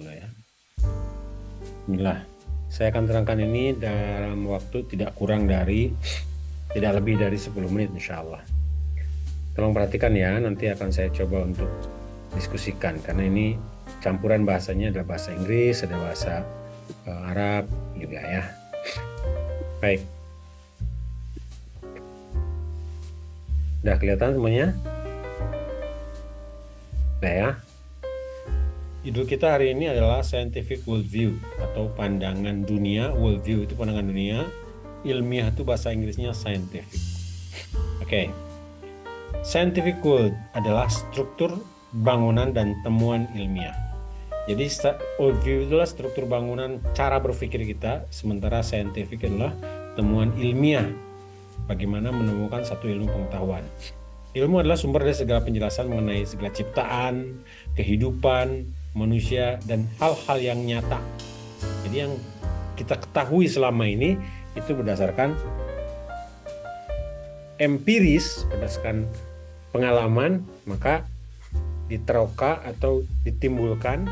dulu ya. Bismillah. Saya akan terangkan ini dalam waktu tidak lebih dari 10 menit insya Allah. Tolong perhatikan ya, nanti akan saya coba untuk diskusikan karena ini campuran bahasanya adalah bahasa Inggris, ada bahasa Arab juga ya. Baik. Udah kelihatan semuanya? Nah ya. Judul kita hari ini adalah Scientific Worldview atau pandangan dunia. Worldview itu pandangan dunia. Ilmiah itu bahasa Inggrisnya scientific. Oke. Scientific world adalah struktur bangunan dan temuan ilmiah. Jadi worldview itulah struktur bangunan cara berpikir kita, sementara scientific adalah temuan ilmiah. Bagaimana menemukan satu ilmu pengetahuan. Ilmu adalah sumber dari segala penjelasan mengenai segala ciptaan, kehidupan, manusia, dan hal-hal yang nyata. Jadi yang kita ketahui selama ini itu berdasarkan empiris, berdasarkan pengalaman, maka diteroka atau ditimbulkan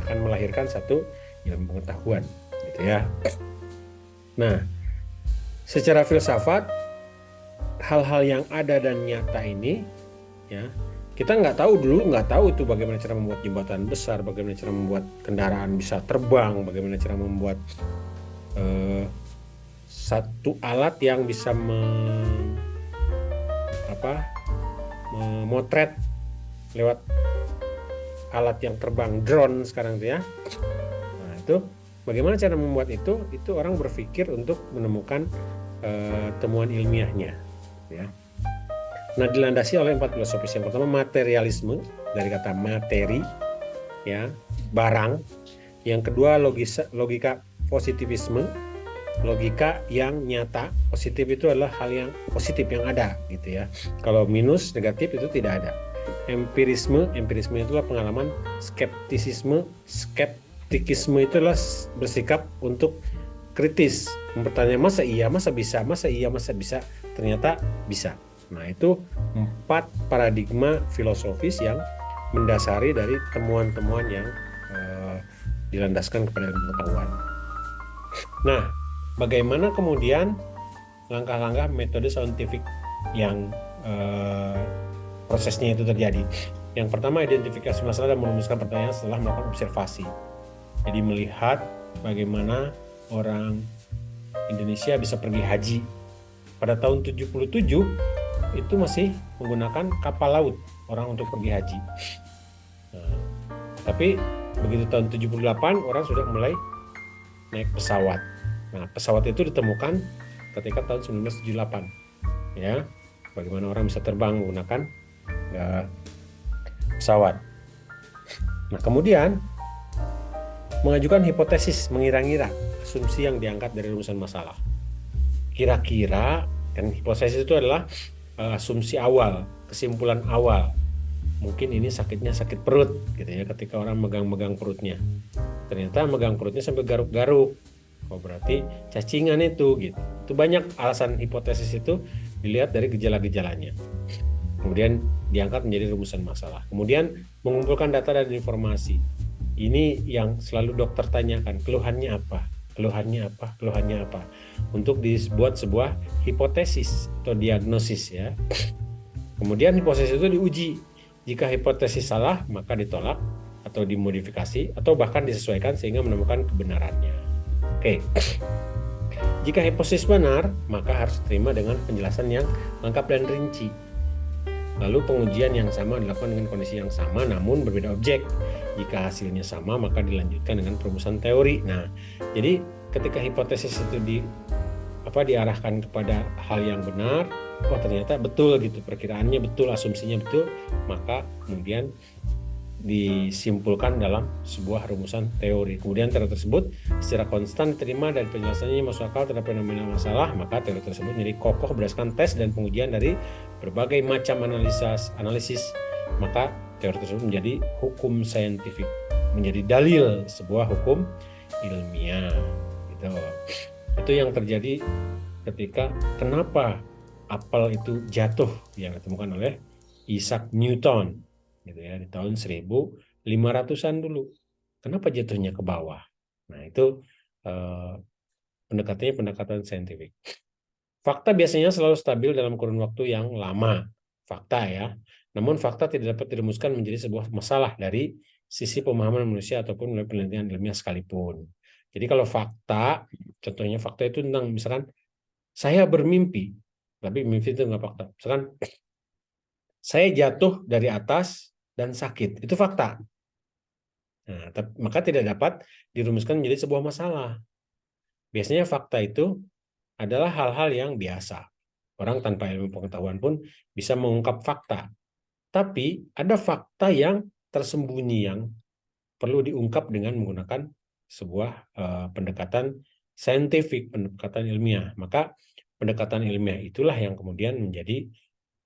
akan melahirkan satu ilmu pengetahuan, gitu ya. Nah, secara filsafat hal-hal yang ada dan nyata ini, ya, kita nggak tahu itu bagaimana cara membuat jembatan besar, bagaimana cara membuat kendaraan bisa terbang, bagaimana cara membuat satu alat yang bisa memotret lewat alat yang terbang, drone sekarang itu ya. Nah, itu bagaimana cara membuat itu orang berpikir untuk menemukan temuan ilmiahnya, ya. Nah, dilandasi oleh 4 filosofis. Yang pertama materialisme, dari kata materi, ya, barang. Yang kedua logika positivisme, logika yang nyata. Positif itu adalah hal yang positif yang ada, gitu ya. Kalau minus, negatif itu tidak ada. Empirisme itulah pengalaman. Skeptisisme itu adalah bersikap untuk kritis, mempertanyakan masa iya, masa bisa, ternyata bisa. Nah, itu 4 paradigma filosofis yang mendasari dari temuan-temuan yang dilandaskan kepada ilmu pengetahuan. Nah, bagaimana kemudian langkah-langkah metode saintifik yang prosesnya itu terjadi? Yang pertama, identifikasi masalah dan merumuskan pertanyaan setelah melakukan observasi. Jadi melihat bagaimana orang Indonesia bisa pergi haji. Pada tahun 77 itu masih menggunakan kapal laut orang untuk pergi haji. Nah, tapi begitu tahun 78 orang sudah mulai naik pesawat. Nah, pesawat itu ditemukan ketika tahun 1978. Ya, bagaimana orang bisa terbang menggunakan pesawat. Nah, kemudian mengajukan hipotesis, mengira-ngira asumsi yang diangkat dari rumusan masalah. Kira-kira, kan hipotesis itu adalah asumsi awal, kesimpulan awal. Mungkin ini sakitnya sakit perut, gitu ya, ketika orang megang-megang perutnya. Ternyata megang perutnya sampai garuk-garuk. Oh, berarti cacingan itu, gitu. Itu banyak alasan hipotesis itu dilihat dari gejala-gejalanya. Kemudian diangkat menjadi rumusan masalah. Kemudian mengumpulkan data dan informasi. Ini yang selalu dokter tanyakan, keluhannya apa? Untuk dibuat sebuah hipotesis atau diagnosis, ya. Kemudian hipotesis itu diuji. Jika hipotesis salah, maka ditolak atau dimodifikasi atau bahkan disesuaikan sehingga menemukan kebenarannya. Oke. Jika hipotesis benar, maka harus diterima dengan penjelasan yang lengkap dan rinci. Lalu pengujian yang sama dilakukan dengan kondisi yang sama namun berbeda objek. Jika hasilnya sama, maka dilanjutkan dengan perumusan teori. Nah, jadi ketika hipotesis itu diarahkan kepada hal yang benar, oh ternyata betul gitu, perkiraannya betul, asumsinya betul, maka kemudian disimpulkan dalam sebuah rumusan teori. Kemudian teori tersebut secara konstan diterima dan penjelasannya masuk akal terhadap fenomena masalah, maka teori tersebut menjadi kokoh berdasarkan tes dan pengujian dari berbagai macam analisis. Maka teori tersebut menjadi hukum saintifik, menjadi dalil sebuah hukum ilmiah, gitu. Itu yang terjadi ketika kenapa apel itu jatuh yang ditemukan oleh Isaac Newton, gitu ya, di tahun 1500-an dulu. Kenapa jatuhnya ke bawah? Nah, itu pendekatannya pendekatan saintifik. Fakta biasanya selalu stabil dalam kurun waktu yang lama. Fakta ya. Namun fakta tidak dapat dirumuskan menjadi sebuah masalah dari sisi pemahaman manusia ataupun melalui penelitian ilmiah sekalipun. Jadi kalau fakta, contohnya fakta itu tentang misalkan saya bermimpi, tapi mimpi itu nggak fakta. Misalkan saya jatuh dari atas dan sakit, itu fakta. Nah, maka tidak dapat dirumuskan menjadi sebuah masalah. Biasanya fakta itu adalah hal-hal yang biasa. Orang tanpa ilmu pengetahuan pun bisa mengungkap fakta. Tapi ada fakta yang tersembunyi yang perlu diungkap dengan menggunakan sebuah pendekatan saintifik, pendekatan ilmiah. Maka pendekatan ilmiah itulah yang kemudian menjadi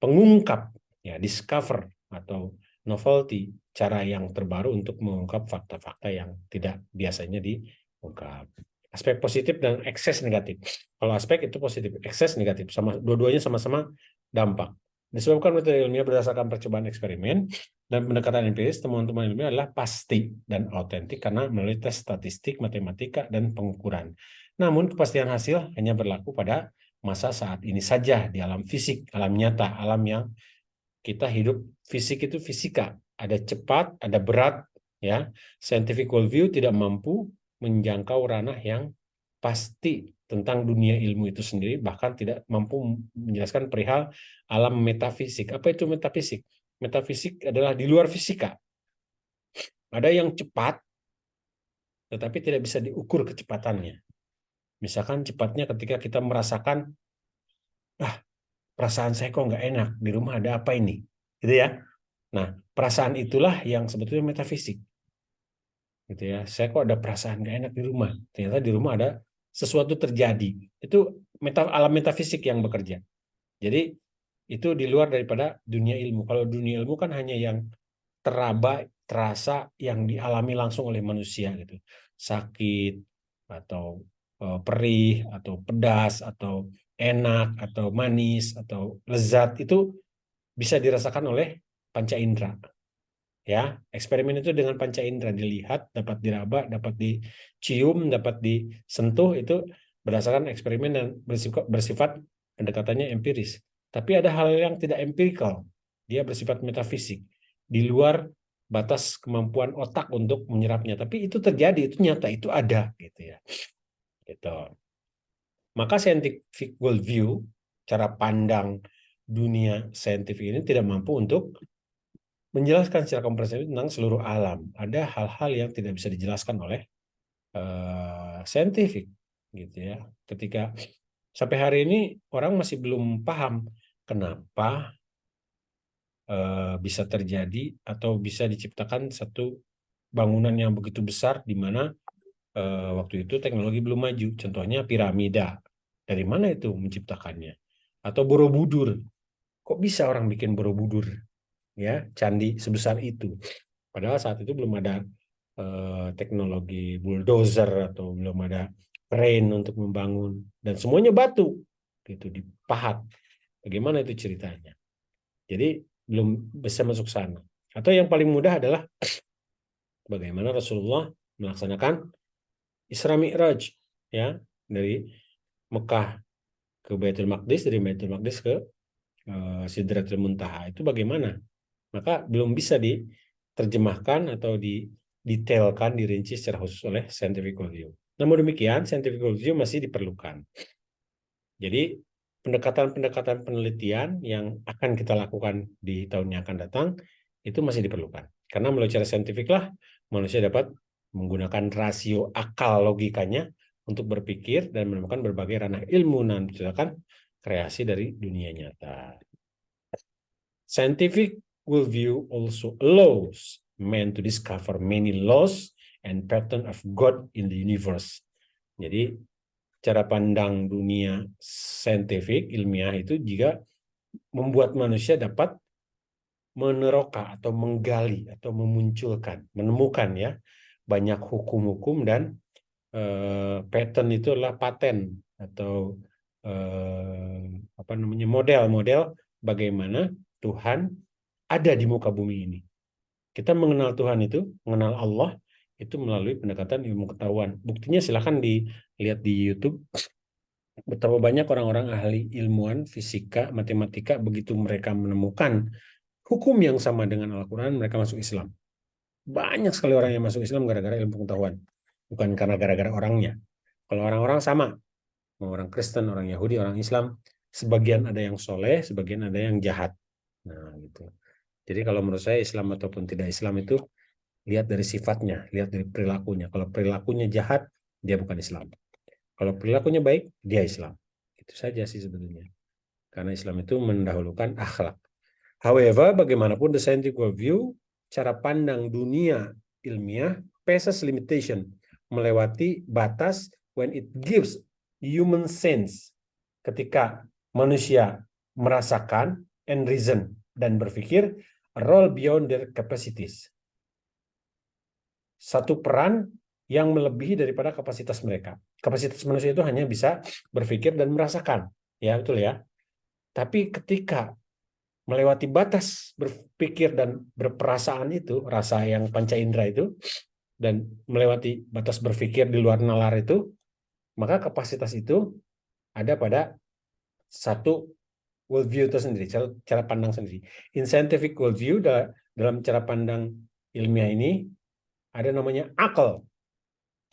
pengungkap, ya, discover atau novelty, cara yang terbaru untuk mengungkap fakta-fakta yang tidak biasanya diungkap. Aspek positif dan ekses negatif. Kalau aspek itu positif, ekses negatif, sama dua-duanya sama-sama dampak. Disebabkan metode ilmiah berdasarkan percobaan eksperimen dan pendekatan empiris, temuan-temuan ilmiah adalah pasti dan autentik karena melalui tes statistik, matematika, dan pengukuran. Namun kepastian hasil hanya berlaku pada masa saat ini saja di alam fisik, alam nyata, alam yang kita hidup. Fisik itu fisika, ada cepat, ada berat, ya. Scientific worldview tidak mampu menjangkau ranah yang pasti tentang dunia ilmu itu sendiri, bahkan tidak mampu menjelaskan perihal alam metafisik. Apa itu metafisik? Metafisik adalah di luar fisika. Ada yang cepat, tetapi tidak bisa diukur kecepatannya. Misalkan cepatnya ketika kita merasakan, perasaan saya kok nggak enak, di rumah ada apa ini? Gitu ya. Nah, perasaan itulah yang sebetulnya metafisik. Gitu ya. Saya kok ada perasaan nggak enak di rumah. Ternyata di rumah ada sesuatu terjadi. Itu alam metafisik yang bekerja. Jadi itu di luar daripada dunia ilmu. Kalau dunia ilmu kan hanya yang teraba, terasa, yang dialami langsung oleh manusia gitu. Sakit atau perih atau pedas atau enak atau manis atau lezat itu bisa dirasakan oleh panca indera. Ya, eksperimen itu dengan panca indera, dilihat, dapat diraba, dapat dicium, dapat disentuh, itu berdasarkan eksperimen dan bersifat pendekatannya empiris. Tapi ada hal yang tidak empirikal, dia bersifat metafisik, di luar batas kemampuan otak untuk menyerapnya. Tapi itu terjadi, itu nyata, itu ada, gitu ya. Gitu. Maka scientific worldview, cara pandang dunia saintifik ini tidak mampu untuk menjelaskan secara komprehensif tentang seluruh alam. Ada hal-hal yang tidak bisa dijelaskan oleh saintifik, gitu ya. Ketika sampai hari ini orang masih belum paham kenapa bisa terjadi atau bisa diciptakan satu bangunan yang begitu besar di mana waktu itu teknologi belum maju. Contohnya piramida. Dari mana itu menciptakannya? Atau Borobudur. Kok bisa orang bikin Borobudur? Ya, candi sebesar itu. Padahal saat itu belum ada teknologi bulldozer atau belum ada crane untuk membangun, dan semuanya batu gitu dipahat. Bagaimana itu ceritanya? Jadi belum bisa masuk sana. Atau yang paling mudah adalah bagaimana Rasulullah melaksanakan Isra Mi'raj, ya, dari Mekah ke Baitul Maqdis, dari Baitul Maqdis ke Sidratul Muntaha. Itu bagaimana? Maka belum bisa diterjemahkan atau didetailkan, dirinci secara khusus oleh scientific worldview. Namun demikian, scientific worldview masih diperlukan. Jadi pendekatan-pendekatan penelitian yang akan kita lakukan di tahun yang akan datang itu masih diperlukan. Karena melalui cara saintifik lah manusia dapat menggunakan rasio akal logikanya untuk berpikir dan menemukan berbagai ranah ilmu dan menciptakan kreasi dari dunia nyata. Scientific worldview also allows man to discover many laws and pattern of God in the universe. Jadi cara pandang dunia saintifik ilmiah itu juga membuat manusia dapat meneroka atau menggali atau memunculkan, menemukan ya banyak hukum-hukum dan pattern itu adalah paten atau apa namanya model-model bagaimana Tuhan ada di muka bumi ini. Kita mengenal Tuhan itu, mengenal Allah itu melalui pendekatan ilmu pengetahuan. Buktinya silahkan dilihat di YouTube betapa banyak orang-orang ahli ilmuwan fisika, matematika begitu mereka menemukan hukum yang sama dengan Al-Quran, mereka masuk Islam. Banyak sekali orang yang masuk Islam gara-gara ilmu pengetahuan, bukan karena gara-gara orangnya. Kalau orang-orang sama, mau orang Kristen, orang Yahudi, orang Islam, sebagian ada yang soleh, sebagian ada yang jahat. Nah, gitu. Jadi kalau menurut saya Islam ataupun tidak Islam itu lihat dari sifatnya, lihat dari perilakunya. Kalau perilakunya jahat, dia bukan Islam. Kalau perilakunya baik, dia Islam. Itu saja sih sebetulnya. Karena Islam itu mendahulukan akhlak. However, bagaimanapun the scientific worldview, cara pandang dunia ilmiah, possess limitation, melewati batas when it gives human sense. Ketika manusia merasakan and reason dan berpikir, a role beyond their capacities. Satu peran yang melebihi daripada kapasitas mereka. Kapasitas manusia itu hanya bisa berpikir dan merasakan. Ya, betul ya. Tapi ketika melewati batas berpikir dan berperasaan itu, rasa yang panca indera itu, dan melewati batas berpikir di luar nalar itu, maka kapasitas itu ada pada satu worldview itu sendiri, cara pandang sendiri. In scientific worldview, dalam cara pandang ilmiah ini, ada namanya akal.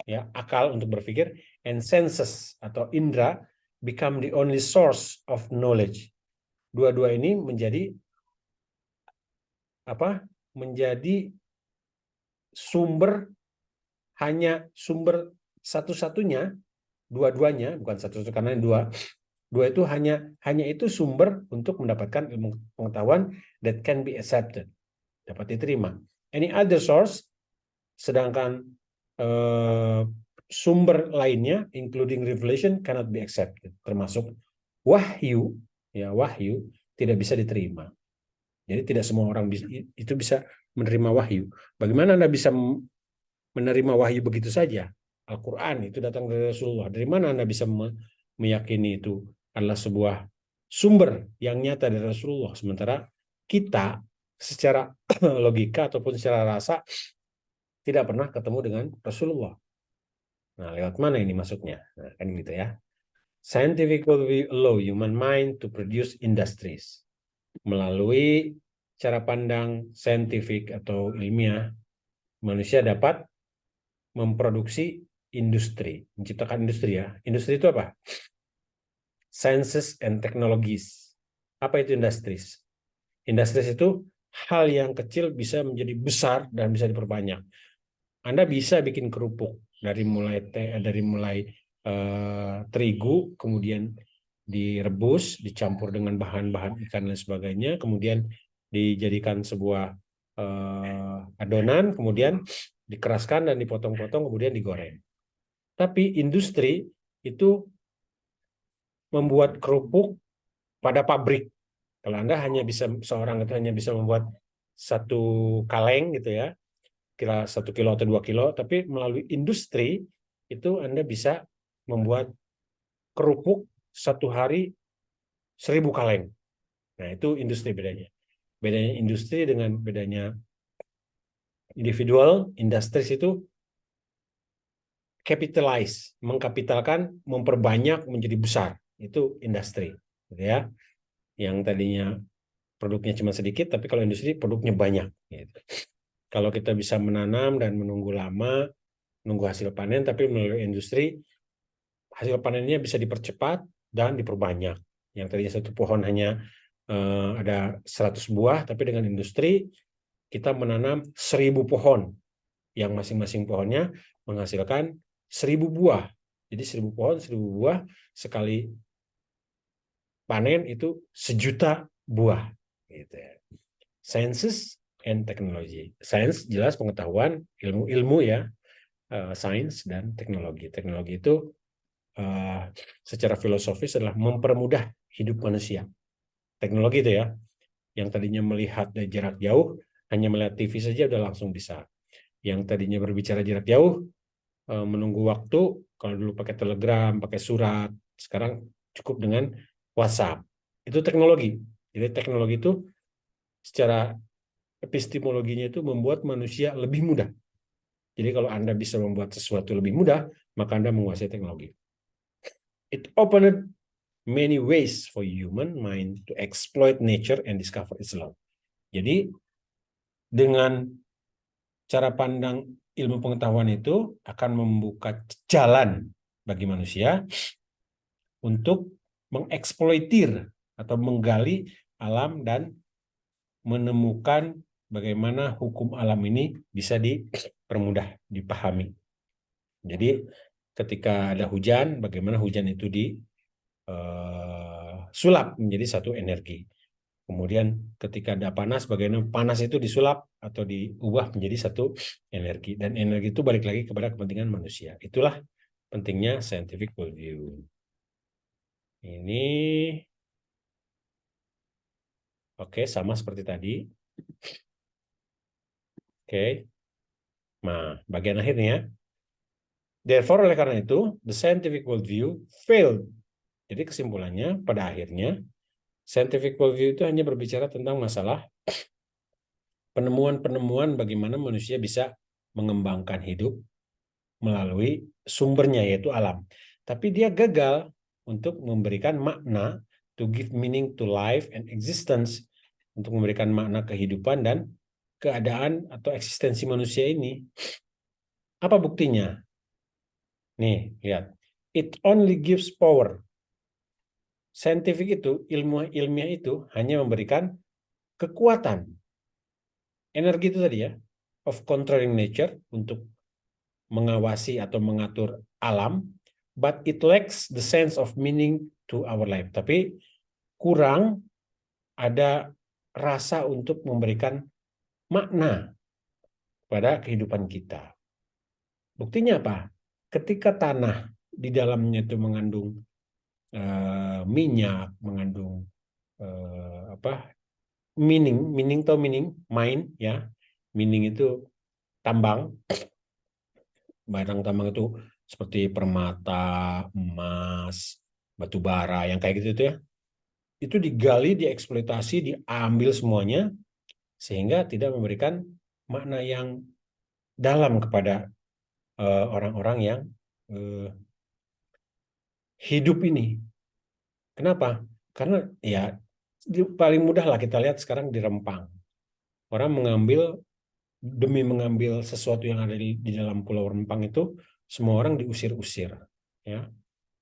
Ya, akal untuk berpikir, and senses atau indera become the only source of knowledge. Dua-dua ini menjadi menjadi hanya sumber satu-satunya, dua-duanya, bukan satu-satu karena dua itu hanya itu sumber untuk mendapatkan ilmu pengetahuan that can be accepted, dapat diterima. Any other source, sedangkan sumber lainnya including revelation cannot be accepted, termasuk wahyu, ya, wahyu tidak bisa diterima. Jadi tidak semua orang itu bisa menerima wahyu. Bagaimana Anda bisa menerima wahyu begitu saja? Al-Quran itu datang dari Rasulullah. Dari mana Anda bisa meyakini itu adalah sebuah sumber yang nyata dari Rasulullah? Sementara kita secara logika ataupun secara rasa tidak pernah ketemu dengan Rasulullah. Nah, lewat mana ini masuknya? Nah, kan gitu ya. Scientific will allow human mind to produce industries. Melalui cara pandang saintifik atau ilmiah, manusia dapat memproduksi industri, menciptakan industri ya. Industri itu apa? Sciences and technologies. Apa itu industries? Industries itu hal yang kecil bisa menjadi besar dan bisa diperbanyak. Anda bisa bikin kerupuk dari mulai terigu, kemudian direbus, dicampur dengan bahan-bahan ikan dan sebagainya, kemudian dijadikan sebuah adonan, kemudian dikeraskan dan dipotong-potong, kemudian digoreng. Tapi industri itu membuat kerupuk pada pabrik. Kalau Anda seorang itu hanya bisa membuat satu kaleng gitu ya, kira 1 kilo atau 2 kilo, tapi melalui industri itu Anda bisa membuat kerupuk satu hari 1000 kaleng. Nah, itu industri bedanya. Bedanya industri dengan bedanya individual, industri itu capitalize, mengkapitalkan, memperbanyak menjadi besar. Itu industri, gitu ya. Yang tadinya produknya cuma sedikit, tapi kalau industri produknya banyak. Gitu. Kalau kita bisa menanam dan menunggu lama, nunggu hasil panen, tapi melalui industri, hasil panennya bisa dipercepat dan diperbanyak. Yang tadinya satu pohon hanya ada 100 buah, tapi dengan industri kita menanam 1000 pohon, yang masing-masing pohonnya menghasilkan 1000 buah. Jadi 1000 pohon, 1000 buah, sekali panen itu 1.000.000 buah. Gitu ya. Sciences and technology. Science jelas pengetahuan, ilmu ya, sains dan teknologi. Teknologi itu secara filosofis adalah mempermudah hidup manusia. Teknologi itu ya, yang tadinya melihat dari jarak jauh, hanya melihat TV saja udah langsung bisa. Yang tadinya berbicara jarak jauh, menunggu waktu, kalau dulu pakai telegram, pakai surat, sekarang cukup dengan WhatsApp. Itu teknologi. Jadi teknologi itu secara epistemologinya itu membuat manusia lebih mudah. Jadi kalau Anda bisa membuat sesuatu lebih mudah, maka Anda menguasai teknologi. It opened many ways for human mind to exploit nature and discover its law. Jadi dengan cara pandang ilmu pengetahuan itu akan membuka jalan bagi manusia untuk mengeksploitir atau menggali alam dan menemukan bagaimana hukum alam ini bisa dipermudah dipahami. Jadi ketika ada hujan, bagaimana hujan itu disulap menjadi satu energi. Kemudian ketika ada panas, bagaimana panas itu disulap atau diubah menjadi satu energi. Dan energi itu balik lagi kepada kepentingan manusia. Itulah pentingnya scientific worldview. Ini oke, sama seperti tadi. Oke. Nah, bagian akhirnya. Therefore, oleh karena itu, the scientific worldview failed. Jadi kesimpulannya, pada akhirnya, scientific worldview itu hanya berbicara tentang masalah penemuan-penemuan bagaimana manusia bisa mengembangkan hidup melalui sumbernya, yaitu alam. Tapi dia gagal untuk memberikan makna, to give meaning to life and existence, untuk memberikan makna kehidupan dan keadaan atau eksistensi manusia ini. Apa buktinya? Nih, lihat. It only gives power. Scientific itu, ilmiah itu hanya memberikan kekuatan. Energi itu tadi ya, of controlling nature, untuk mengawasi atau mengatur alam, but it lacks the sense of meaning to our life. Tapi kurang ada rasa untuk memberikan makna pada kehidupan kita. Buktinya apa? Ketika tanah di dalamnya itu mengandung minyak, mengandung mining atau mine ya, mining itu tambang, barang tambang itu seperti permata, emas, batu bara, yang kayak gitu ya, itu digali, dieksploitasi, diambil semuanya sehingga tidak memberikan makna yang dalam kepada orang-orang yang hidup ini. Kenapa? Karena ya paling mudah lah kita lihat sekarang di Rempang. Orang demi mengambil sesuatu yang ada di dalam Pulau Rempang itu, semua orang diusir-usir. Ya.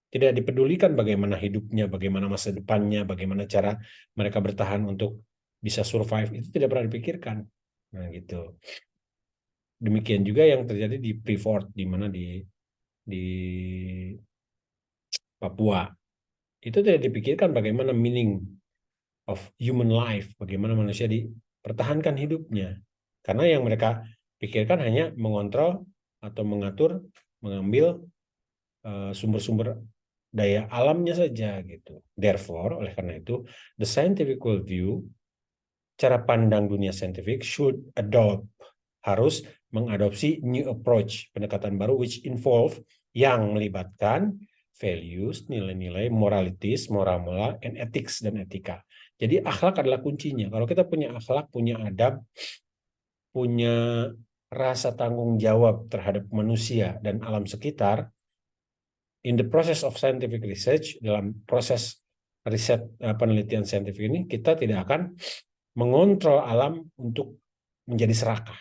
Tidak dipedulikan bagaimana hidupnya, bagaimana masa depannya, bagaimana cara mereka bertahan untuk bisa survive, itu tidak pernah dipikirkan. Nah gitu. Demikian juga yang terjadi di Freeport, di mana di Papua. Itu tidak dipikirkan bagaimana meaning of human life, bagaimana manusia dipertahankan hidupnya. Karena yang mereka pikirkan hanya mengontrol atau mengatur, mengambil sumber-sumber daya alamnya saja gitu. Therefore, oleh karena itu, the scientific worldview, cara pandang dunia saintifik, should adopt, harus mengadopsi new approach, pendekatan baru which involve, yang melibatkan values, nilai-nilai, moralities, moral, and ethics, dan etika. Jadi akhlak adalah kuncinya. Kalau kita punya akhlak, punya adab, punya rasa tanggung jawab terhadap manusia dan alam sekitar, in the process of scientific research, dalam proses riset penelitian saintifik ini, kita tidak akan mengontrol alam untuk menjadi serakah.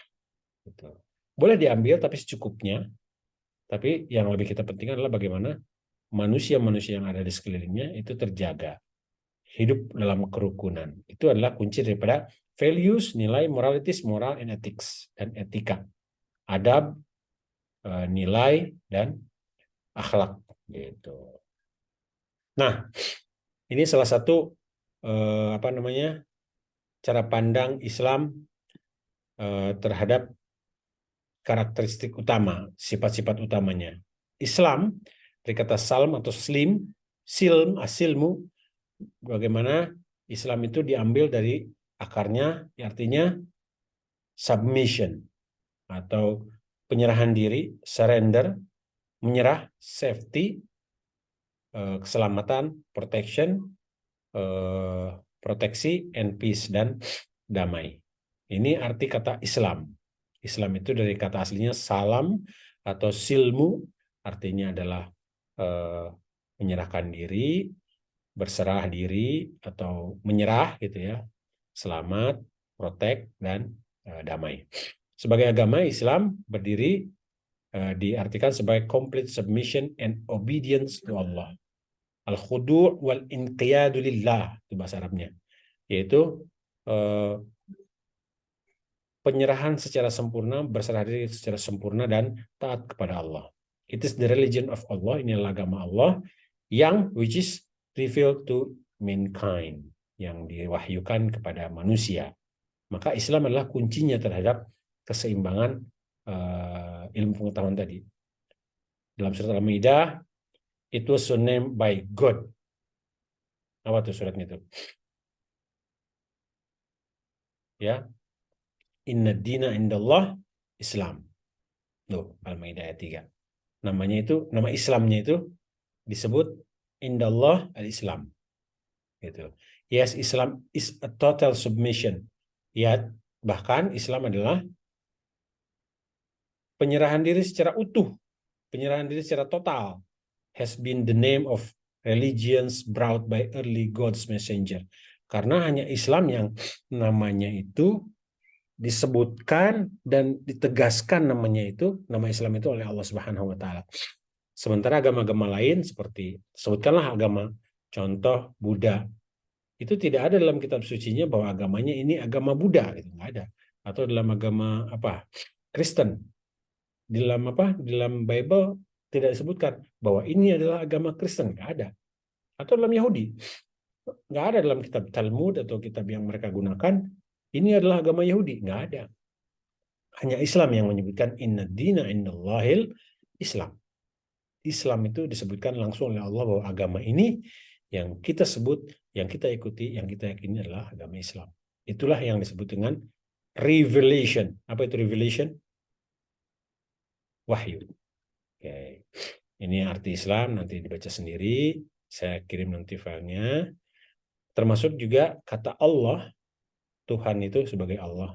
Gitu. Boleh diambil tapi secukupnya, tapi yang lebih kita pentingkan adalah bagaimana manusia-manusia yang ada di sekelilingnya itu terjaga, hidup dalam kerukunan. Itu adalah kunci daripada values, nilai, moralities, moral, and ethics, dan etika, adab, nilai, dan akhlak gitu. Nah, ini salah satu cara pandang Islam terhadap karakteristik utama, sifat-sifat utamanya. Islam, dari kata salm atau silm, asilmu, bagaimana Islam itu diambil dari akarnya, artinya submission atau penyerahan diri, surrender, menyerah, safety, keselamatan, protection, proteksi, and peace, dan damai. Ini arti kata Islam. Islam itu dari kata aslinya salam atau silmu, artinya adalah menyerahkan diri, berserah diri atau menyerah gitu ya, selamat, protect, dan damai. Sebagai agama Islam berdiri diartikan sebagai complete submission and obedience to Allah. Al-khudu' wal inqiyadu lillah itu bahasa Arabnya, yaitu penyerahan secara sempurna, berserah diri secara sempurna dan taat kepada Allah. It is the religion of Allah, ini adalah agama Allah yang which is revealed to mankind, yang diwahyukan kepada manusia. Maka Islam adalah kuncinya terhadap keseimbangan ilmu pengetahuan tadi. Dalam surat Al-Maidah, it was so named by God. Apa tuh suratnya itu? Ya, Inna dina indallah Islam. Tuh, Al-Maidah ayat 3. Namanya itu, nama Islamnya itu disebut indallah al-Islam. Gitu. Yes, Islam is a total submission. Ya, bahkan Islam adalah penyerahan diri secara utuh, penyerahan diri secara total, has been the name of religions brought by early God's messenger. Karena hanya Islam yang namanya itu disebutkan dan ditegaskan namanya itu, nama Islam itu oleh Allah Subhanahu wa taala. Sementara agama-agama lain seperti sebutkanlah agama contoh Buddha, itu tidak ada dalam kitab sucinya bahwa agamanya ini agama Buddha, itu nggak ada. Atau dalam agama apa Kristen, dalam apa dalam Bible tidak disebutkan bahwa ini adalah agama Kristen, nggak ada. Atau dalam Yahudi nggak ada, dalam kitab Talmud atau kitab yang mereka gunakan ini adalah agama Yahudi, nggak ada. Hanya Islam yang menyebutkan inna dina indallahil Islam. Islam itu disebutkan langsung oleh Allah bahwa agama ini yang kita sebut, yang kita ikuti, yang kita yakini adalah agama Islam. Itulah yang disebut dengan revelation. Apa itu revelation? Wahyu. Oke. Ini arti Islam, nanti dibaca sendiri. Saya kirim nanti filenya. Termasuk juga kata Allah, Tuhan itu sebagai Allah.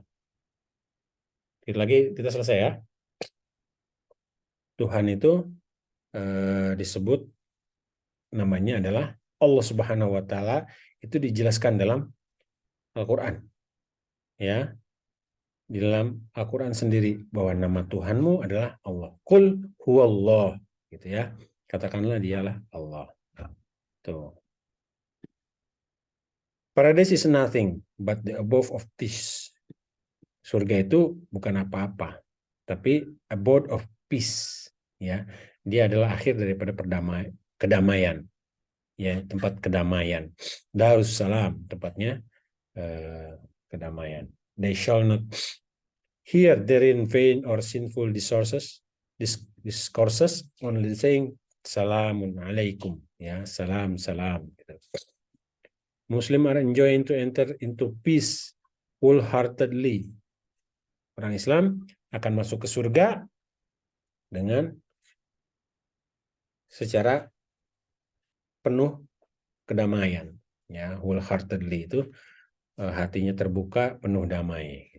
Kita selesai ya. Tuhan itu disebut namanya adalah Allah Subhanahu wa taala, itu dijelaskan dalam Al-Qur'an. Ya. Di dalam Al-Qur'an sendiri bahwa nama Tuhanmu adalah Allah. Qul huwallah gitu ya. Katakanlah dialah Allah. Tuh. Paradise is nothing but the abode of peace. Surga itu bukan apa-apa, tapi abode of peace. Ya, dia adalah akhir daripada kedamaian. Ya, tempat kedamaian. Darussalam tempatnya kedamaian. They shall not hear therein vain or sinful discourses, only saying salamun alaikum. Ya, salam. Gitu. Muslim are enjoined to enter into peace wholeheartedly. Orang Islam akan masuk ke surga dengan secara penuh kedamaian. Ya, wholeheartedly itu hatinya terbuka, penuh damai.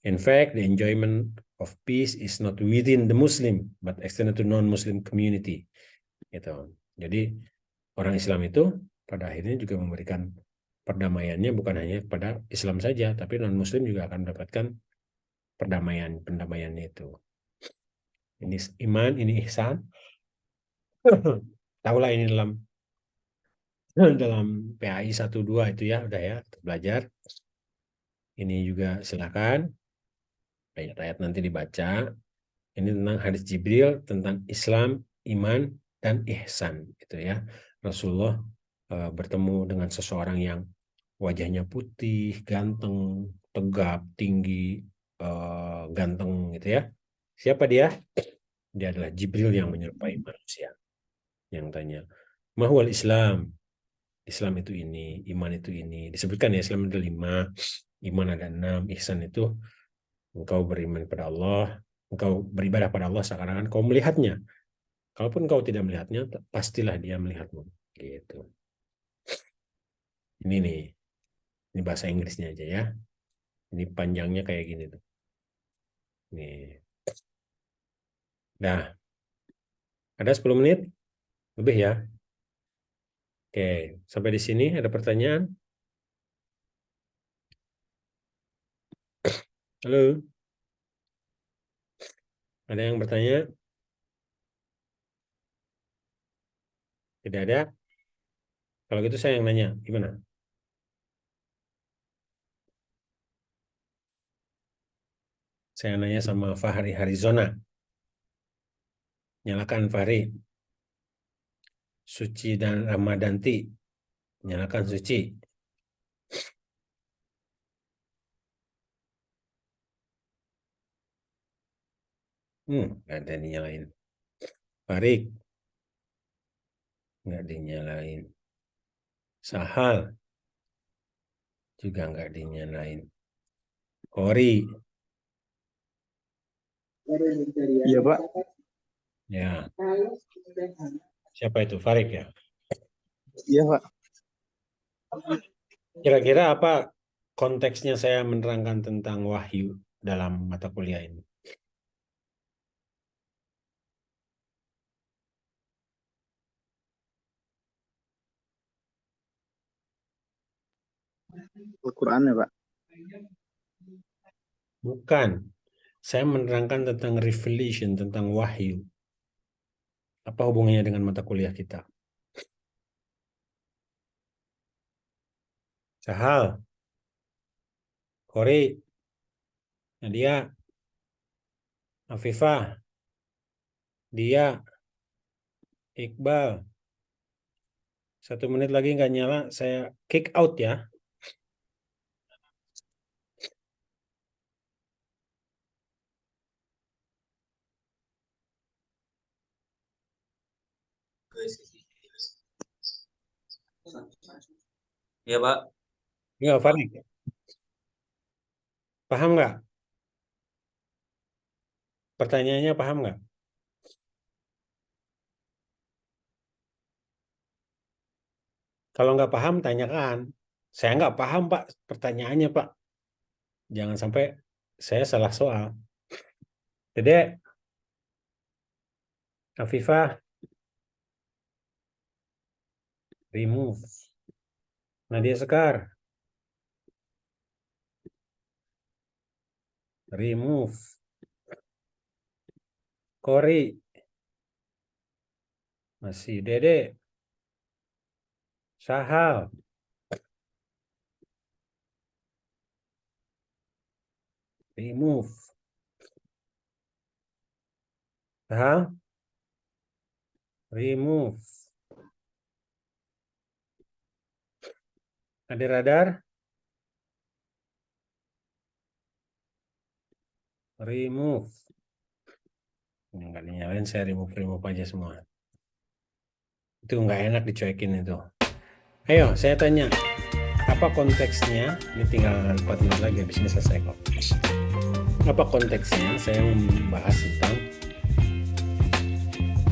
In fact, the enjoyment of peace is not within the Muslim, but extended to non-Muslim community. Gitu. Jadi orang Islam itu pada akhirnya juga memberikan perdamaiannya bukan hanya pada Islam saja, tapi non-Muslim juga akan mendapatkan pendamaiannya itu. Ini iman, ini ihsan. Tahulah ini dalam PAI 1-2 itu ya, udah ya, belajar. Ini juga silakan ayat-ayat nanti dibaca. Ini tentang hadis Jibril tentang Islam, iman, dan ihsan gitu ya. Rasulullah bertemu dengan seseorang yang wajahnya putih, ganteng, tegap, tinggi, ganteng gitu ya. Siapa dia? Dia adalah Jibril yang menyerupai manusia. Yang tanya, mahwal Islam? Islam itu ini, iman itu ini. Disebutkan ya, Islam ada 5, iman ada 6, ihsan itu engkau beriman pada Allah, engkau beribadah pada Allah seakan-akan kau melihatnya. Kalaupun kau tidak melihatnya, pastilah dia melihatmu. Gitu. Ini nih, ini bahasa Inggrisnya aja ya. Ini panjangnya kayak gini tuh. Nih. Nah, ada 10 menit lebih ya. Oke, sampai di sini ada pertanyaan? Halo, ada yang bertanya? Tidak ada? Kalau gitu saya yang nanya, gimana? Saya nanya sama Fahri Harizona. Nyalakan Fahri. Suci dan Ramadanti. Nyalakan Suci. Nggak ada dinyalain. Farik. Nggak dinyalain. Sahal. Juga nggak dinyalain. Kori. Iya, Pak. Ya. Siapa itu? Farik ya? Iya, Pak. Kira-kira apa konteksnya saya menerangkan tentang wahyu dalam mata kuliah ini? Al-Quran ya, Pak. Bukan. Saya menerangkan tentang revelation, tentang wahyu. Apa hubungannya dengan mata kuliah kita? Sahal. Kori. Nadia. Afifah. Dia. Iqbal. 1 menit lagi nggak nyala, saya kick out ya. Iya, Pak. Nggak, Farik. Paham nggak? Pertanyaannya paham nggak? Kalau nggak paham, tanyakan. Saya nggak paham, Pak, pertanyaannya, Pak. Jangan sampai saya salah soal. Dedek, Afifah, remove. Nadia Sekar, remove. Kori, masih Dedek. Sahal, remove. Sahal, remove. Ada radar, remove. Nggak dinyalain, saya remove aja semua. Itu nggak enak dicuekin itu. Ayo, saya tanya. Apa konteksnya? Ini tinggal 4 menit lagi, habis ini selesai kok. Apa konteksnya? Saya membahas tentang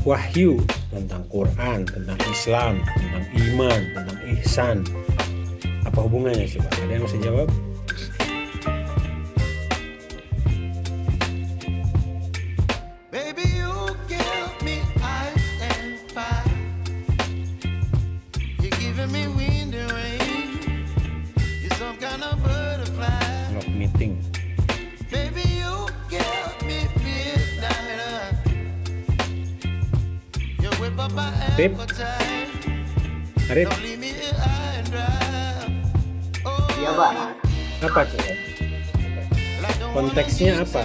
wahyu, tentang Quran, tentang Islam, tentang iman, tentang ihsan. Apa hubungannya coba? Ada yang bisa jawab? Lock meeting. Arif? Arif? Iya, Pak. Apa tuh? Konteksnya apa?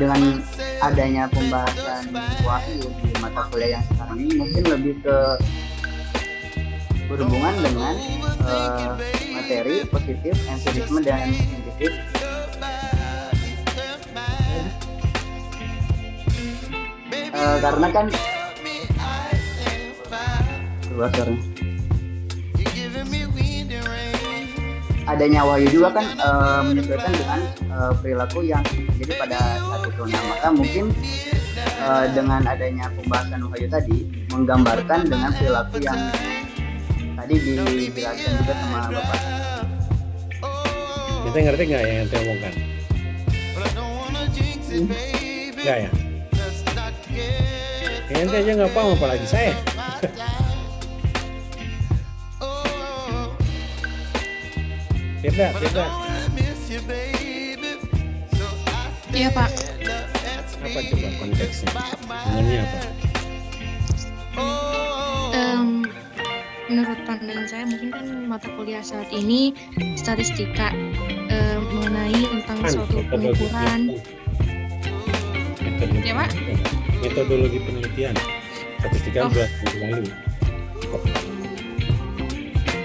Dengan adanya pembahasan wahyu di mata kuliah yang sekarang ini mungkin lebih ke berhubungan dengan materi positif, empirisme dan saintifik. Karena kan adanya wahyu juga kan menyesuaikan dengan perilaku yang terjadi pada saat itu. Nah, maka mungkin dengan adanya pembahasan wahyu tadi menggambarkan dengan perilaku yang tadi dijelaskan juga sama Bapak. Ente ngerti nggak yang ente omongkan? Nggak ya? Ya, ente aja nggak paham apalagi saya. Firda. Iya Pak. Apa coba konteksnya? Ngomongnya apa? Menurut pandangan saya mungkin kan mata kuliah saat ini statistika mengenai tentang suatu pengukuran. Ya, Pak? Metodologi penelitian. Statistika bulan lalu.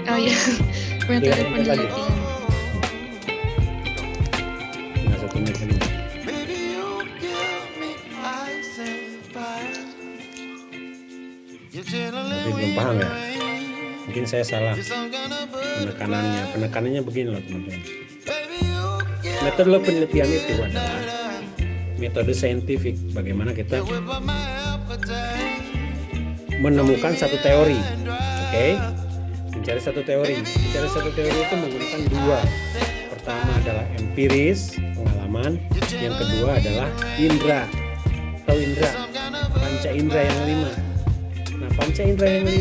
Oh iya, metode penelitian. Nah, satu menit lagi. Tapi belum paham ya? Mungkin saya salah penekanannya begini loh teman-teman. Metode penelitian itu adalah metode saintifik bagaimana kita menemukan satu teori, oke? Mencari satu teori itu menggunakan dua. Pertama adalah empiris, pengalaman. Yang kedua adalah indra. Tahu indra? Panca indra yang 5. Nah, panca indra yang 5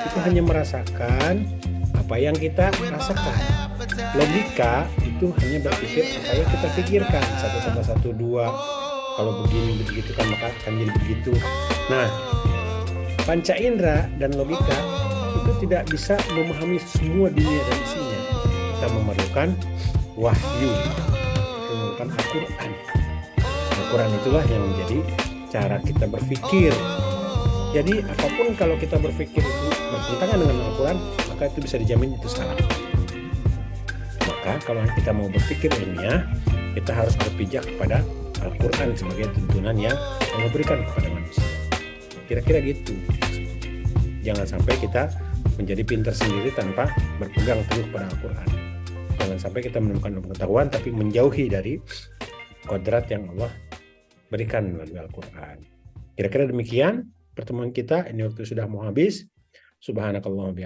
itu hanya merasakan apa yang kita rasakan. Logika itu hanya berpikir apa yang kita pikirkan. 1+1 2. Kalau begini begitu kan maka akan jadi begitu. Nah, panca indera dan logika itu tidak bisa memahami semua dunia dan isinya. Kita memerlukan wahyu, memerlukan Al-Quran. Al-Quran itulah yang menjadi cara kita berpikir. Jadi apapun kalau kita berpikir itu bertentangan dengan Al-Quran, maka itu bisa dijamin itu salah. Maka kalau kita mau berpikir ilmiah, kita harus berpijak kepada Al-Quran sebagai tuntunan yang Allah berikan kepada manusia. Kira-kira gitu. Jangan sampai kita menjadi pintar sendiri tanpa berpegang teguh pada Al-Quran. Jangan sampai kita menemukan pengetahuan tapi menjauhi dari kodrat yang Allah berikan melalui Al-Quran. Kira-kira demikian pertemuan kita. Ini waktu sudah mau habis. Subhanakallahumma